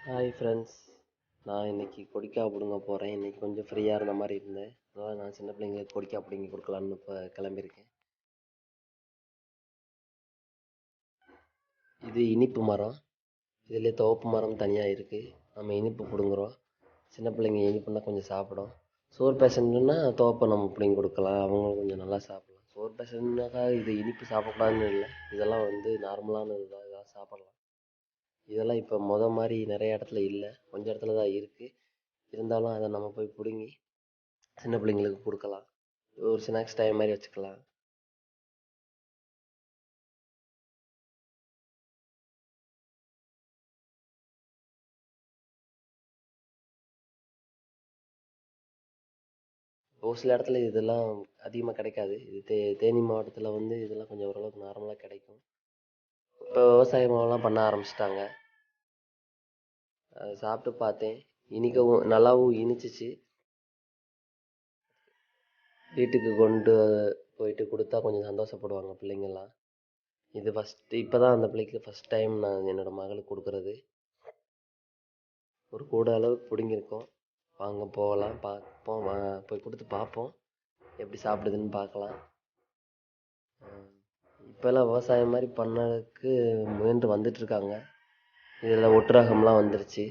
Hi friends. நான் இன்னைக்கு கொடிக்கா பிடுங்க போகிறேன். இன்னைக்கு கொஞ்சம் ஃப்ரீயாக இருந்த மாதிரி இருந்தேன். அதான் நான் சின்ன பிள்ளைங்களுக்கு கொடிக்கா பிடுங்கி கொடுக்கலான்னு இப்போ கிளம்பியிருக்கேன். இது இனிப்பு மரம். இதுலேயே துவப்பு மரம் தனியாக இருக்குது. நம்ம இனிப்பு பிடுங்குறோம். சின்ன பிள்ளைங்க இனிப்புன்னா கொஞ்சம் சாப்பிடும். சோறு பேஷண்ட்னா துவப்பை நம்ம பிடுங்கி கொடுக்கலாம். அவங்களும் கொஞ்சம் நல்லா சாப்பிடலாம். சோறு பேஷண்ட்னாக்கா இது இனிப்பு சாப்பிடக்கூடாதுன்னு இல்லை. இதெல்லாம் நார்மலான இதுதான், இதெல்லாம் சாப்பிடலாம். இதெல்லாம் இப்போ மாதிரி நிறைய இடத்துல இல்லை, கொஞ்சம் இடத்துல தான் இருக்குது. இருந்தாலும் அதை நம்ம போய் பிடுங்கி சின்ன பிள்ளைங்களுக்கு கொடுக்கலாம். ஒரு ஸ்நாக்ஸ் டைம் மாதிரி வச்சுக்கலாம். ஒரு சில இடத்துல இதெல்லாம் அதிகமாக கிடைக்காது. இது தேனி மாவட்டத்தில் இதெல்லாம் கொஞ்சம் ஓரளவுக்கு நார்மலாக கிடைக்கும். இப்போ விவசாயமெல்லாம் பண்ண ஆரம்பிச்சிட்டாங்க. அதை சாப்பிட்டு பார்த்தேன். இனிக்கவும் நல்லாவும் இனிச்சிச்சு. வீட்டுக்கு கொண்டு போயிட்டு கொடுத்தா கொஞ்சம் சந்தோஷப்படுவாங்க பிள்ளைங்கள்லாம். இது இப்போ தான் அந்த பிள்ளைக்கு ஃபஸ்ட் டைம் நான் என்னோடய மகளுக்கு கொடுக்குறது. ஒரு கூட அளவுக்கு பிடுங்கியிருக்கோம். வாங்க போகலாம், பார்ப்போம். போய் கொடுத்து பார்ப்போம், எப்படி சாப்பிடுதுன்னு பார்க்கலாம். இப்போல்லாம் விவசாயம் மாதிரி பண்ணதுக்கு முயன்று வந்துட்டுருக்காங்க. இதில் ஒட்டு ரகம்லாம் வந்துருச்சு.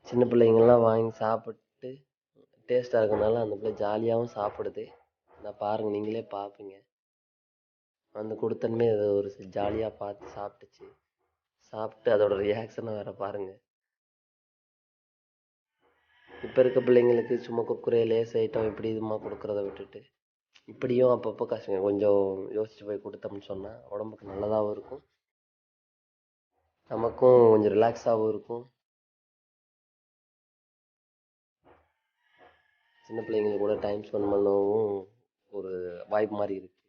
சின்ன பிள்ளைங்கள்லாம் வாங்கி சாப்பிட்டு டேஸ்ட்டாக இருக்கனால அந்த பிள்ளை ஜாலியாகவும் சாப்பிடுது. நான் பாருங்கள், நீங்களே பார்ப்பீங்க. அந்த கொடுத்தன்மே அது ஒரு ஜாலியாக பார்த்து சாப்பிட்டுச்சு. சாப்பிட்டு அதோட ரியாக்ஷனை வேறு பாருங்கள். இப்போ இருக்க பிள்ளைங்களுக்கு சும்மா குக்குரே லேஸ் ஐட்டம் இப்படி இதுமா கொடுக்குறத விட்டுட்டு இப்படியும் அப்பப்போ கொஞ்சம் யோசிச்சு போய் கொடுத்தோம்னு சொன்னால் உடம்புக்கு நல்லதாகவும் இருக்கும், நமக்கும் கொஞ்சம் ரிலாக்ஸாகவும் இருக்கும். சின்ன பிள்ளைங்க கூட டைம் ஸ்பெண்ட் பண்ணவும் ஒரு வாய்ப்பு மாதிரி இருக்குது.